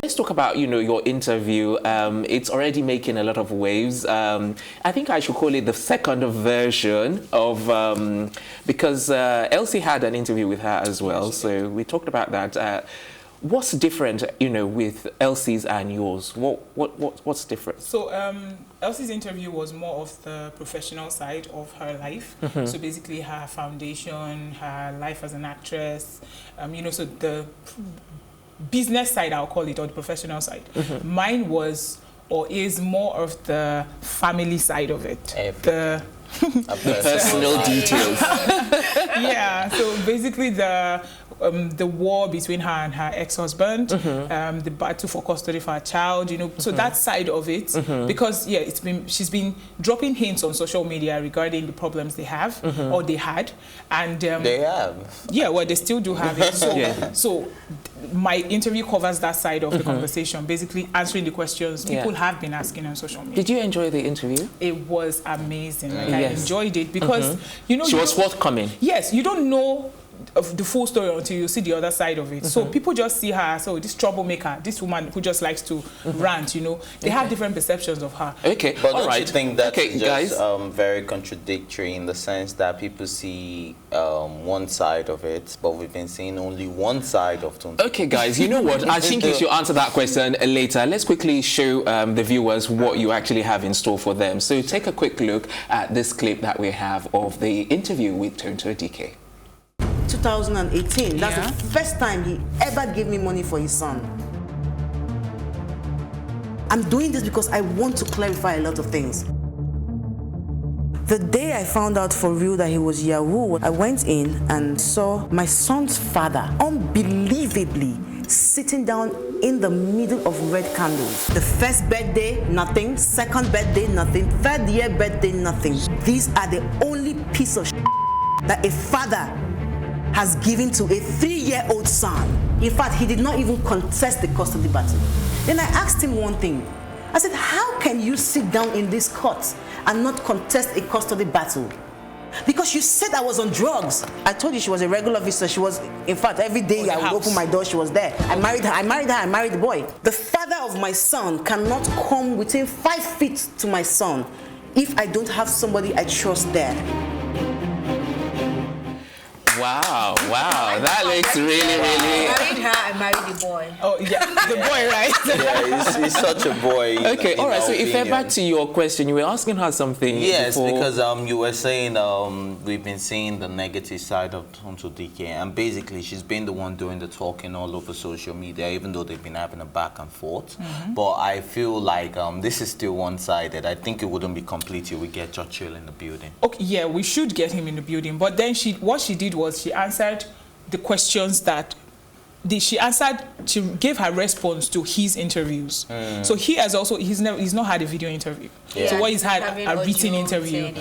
Let's talk about, your interview. It's already making a lot of waves. I think I should call it the second version of, because Elsie had an interview with her as well. So we talked about that. What's different, with Elsie's and yours? What's different? So Elsie's interview was more of the professional side of her life. So basically her foundation, her life as an actress, so the business side, I'll call it, or the professional side. Mine was or is more of the family side of it. The personal details. Yeah, so basically the war between her and her ex-husband, the battle for custody for her child, so that side of it, because she's been dropping hints on social media regarding the problems they have or they had, and they have. Yeah, well, they still do have it. So, so my interview covers that side of the conversation, basically answering the questions people have been asking on social media. Did you enjoy the interview? It was amazing. Like, I enjoyed it because she was forthcoming. Yes, you don't know of the full story until you see the other side of it. So people just see her, so this troublemaker, this woman who just likes to rant, they have different perceptions of her. Okay, but don't you think that's just very contradictory in the sense that people see one side of it, but we've been seeing only one side of Tonto? Okay, guys, you know what? I think you should answer that question later. Let's quickly show the viewers what you actually have in store for them. So take a quick look at this clip that we have of the interview with Tonto Dikeh. 2018. That's the first time he ever gave me money for his son. I'm doing this because I want to clarify a lot of things. The day I found out for real that he was Yahoo, I went in and saw my son's father, unbelievably, sitting down in the middle of red candles. The first birthday, nothing. Second birthday, nothing. Third year birthday, nothing. These are the only piece of that a father has given to a 3-year-old son. In fact, he did not even contest the custody battle. Then I asked him one thing. I said, how can you sit down in this court and not contest a custody battle? Because you said I was on drugs. I told you she was a regular visitor. She was, in fact, every day I would open my door, she was there. I married her, I married the boy. The father of my son cannot come within 5 feet to my son if I don't have somebody I trust there. Wow, that looks really. I married her, I married the boy. Oh, yeah, the boy, right? Yeah, he's such a boy. Okay, all right, so if I back to your question, you were asking her something. Yes, before. because you were saying we've been seeing the negative side of Tonto Dikeh, and basically she's been the one doing the talking all over social media, even though they've been having a back and forth. But I feel like this is still one-sided. I think it wouldn't be complete till we get Churchill in the building. Okay, yeah, we should get him in the building. But then what she did was she answered the questions that she gave her response to his interviews. So he has also he's not had a video interview. So what he's had a written interview.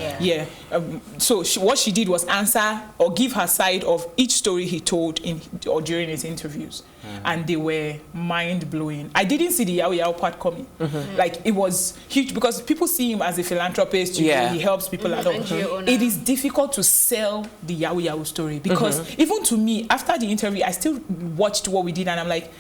So what she did was answer or give her side of each story he told or during his interviews, and they were mind blowing. I didn't see the Yahoo part coming. Like, it was huge because people see him as a philanthropist. He helps people a lot. It is difficult to sell the Yahoo story because even to me, after the interview, I still watched what we did, and I'm like,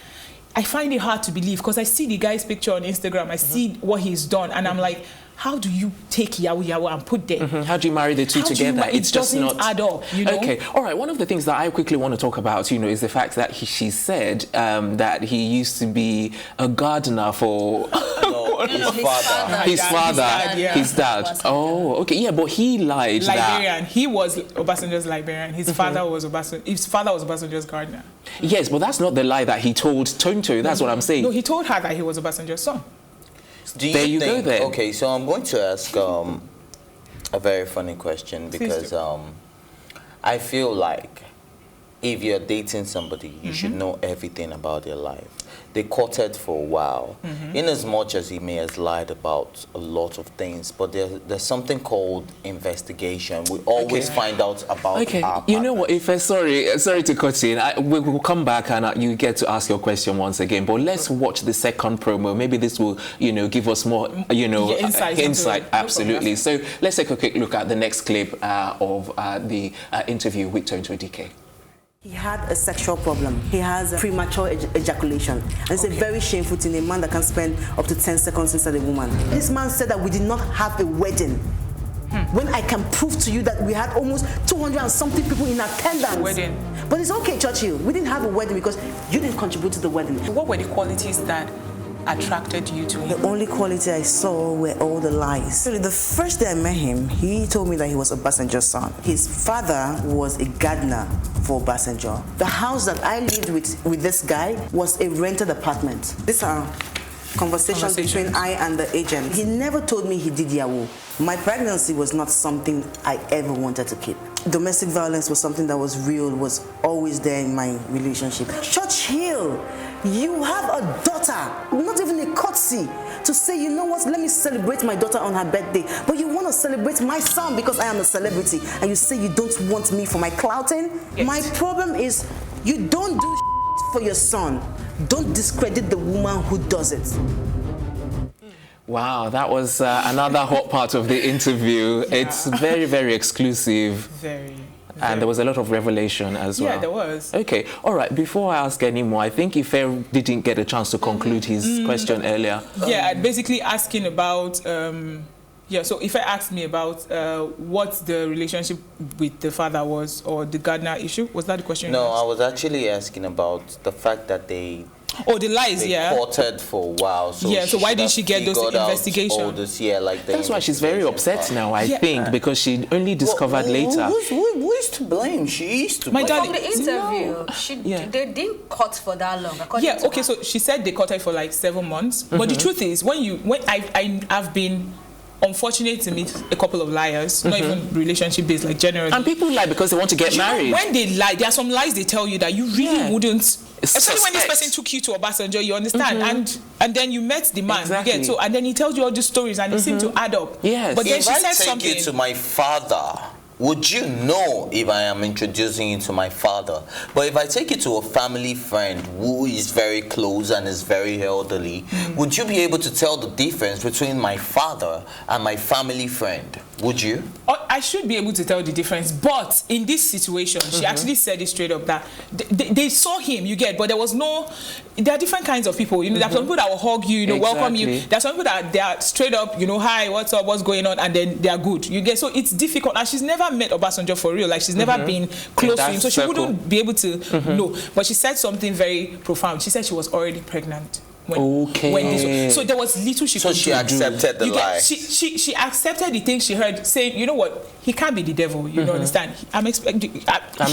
I find it hard to believe because I see the guy's picture on Instagram, I see what he's done, and I'm like, how do you take Yahoo and put there? How do you marry the two together? It doesn't add up, Okay, all right. One of the things that I quickly want to talk about, is the fact that she said that he used to be a gardener for his dad. Oh, okay, yeah, but he lied. Librarian. He was Obasanjo's librarian. His father was Obasanjo's gardener. Yes, but that's not the lie that he told Tonto. That's what I'm saying. No, he told her that he was Obasanjo's son. There you go then. Okay, so I'm going to ask a very funny question because I feel like if you're dating somebody, you should know everything about their life. They courted for a while, in as much as he may have lied about a lot of things, but there's something called investigation. We always find out about our partners. You know what, if sorry to cut in, we will come back and you get to ask your question once again, but let's watch the second promo. Maybe this will, give us more, insight. Absolutely. So let's take a quick look at the next clip of the interview with Tonto Dikeh. He had a sexual problem. He has a premature ejaculation. And it's a very shameful thing, a man that can spend up to 10 seconds inside a woman. This man said that we did not have a wedding. When I can prove to you that we had almost 200 and something people in attendance. Wedding. But it's okay, Churchill. We didn't have a wedding because you didn't contribute to the wedding. What were the qualities that attracted you to him? The only quality I saw were all the lies. So the first day I met him, he told me that he was Obasanjo's son. His father was a gardener for Obasanjo. The house that I lived with this guy was a rented apartment. These are conversations between I and the agent. He never told me he did Yahoo. My pregnancy was not something I ever wanted to keep. Domestic violence was something that was real, was always there in my relationship. Churchill, you have a daughter, not even a courtesy, to say, you know what, let me celebrate my daughter on her birthday. But you want to celebrate my son because I am a celebrity. And you say you don't want me for my clouting? Yes. My problem is, you don't do for your son. Don't discredit the woman who does it. Wow, that was another hot part of the interview. Yeah. It's very, very exclusive. Very. And there was a lot of revelation as well. Yeah, there was. Okay, all right. Before I ask any more, I think Ife didn't get a chance to conclude his question earlier. Yeah, basically asking about... yeah, so Ife asked me about what the relationship with the father was, or the gardener issue. Was that the question? No, I was actually asking about the fact that they... Oh, the lies, they courted for a while. So yeah, so why did she get those investigations? All this, yeah, like that's why she's very upset now, I think, because she only discovered later. Who is to blame? She is to blame. From the interview, they didn't cut for that long. Yeah, okay, so she said they cut her for like 7 months. But the truth is, when I've been unfortunate to meet a couple of liars, not even relationship based, like generally. And people lie because they want to get married. When they lie, there are some lies they tell you that you really wouldn't. Especially when this person took you to Obasanjo, you understand, and then you met the man, you get so, and then he tells you all these stories, and they seem to add up. Yes. But then if she said I take you to my father, would you know if I am introducing you to my father? But if I take you to a family friend who is very close and is very elderly, would you be able to tell the difference between my father and my family friend? Would you? I should be able to tell the difference, but in this situation, she actually said it straight up that they saw him, you get, but there was no... There are different kinds of people, you know, there are some people that will hug you, you know, welcome you. There are some people that they are straight up, you know, hi, what's up, what's going on, and then they are good, you get. So it's difficult, and she's never met Obasanjo for real, like she's never been close to him, so she wouldn't be able to know. But she said something very profound. She said she was already pregnant. So there was little she could do. So she accepted the lie. She accepted the thing she heard, saying, you know what, he can't be the devil, you know, understand? I'm expecting, he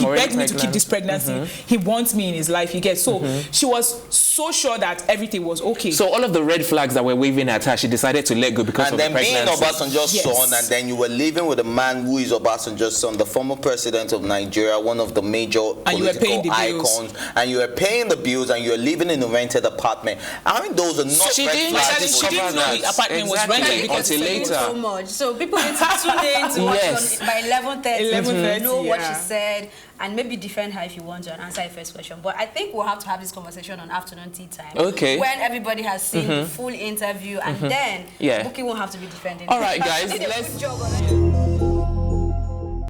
begged me to keep this pregnancy. He wants me in his life, you get. So she was so sure that everything was okay. So all of the red flags that were waving at her, she decided to let go because of the pregnancy. And then being Obasanjo's son, and then you were living with a man who is Obasanjo's son, the former president of Nigeria, one of the major political icons, and you were paying the bills, and you were living in a rented apartment. I mean, those are not red flags. She didn't know the apartment was rented because until later. So much. So people need to tune in to watch by 11:30 know what she said, and maybe defend her if you want to and answer your first question. But I think we'll have to have this conversation on afternoon tea time. Okay. When everybody has seen the full interview, and then Bookie won't have to be defending. All right, guys. Did a good job on it.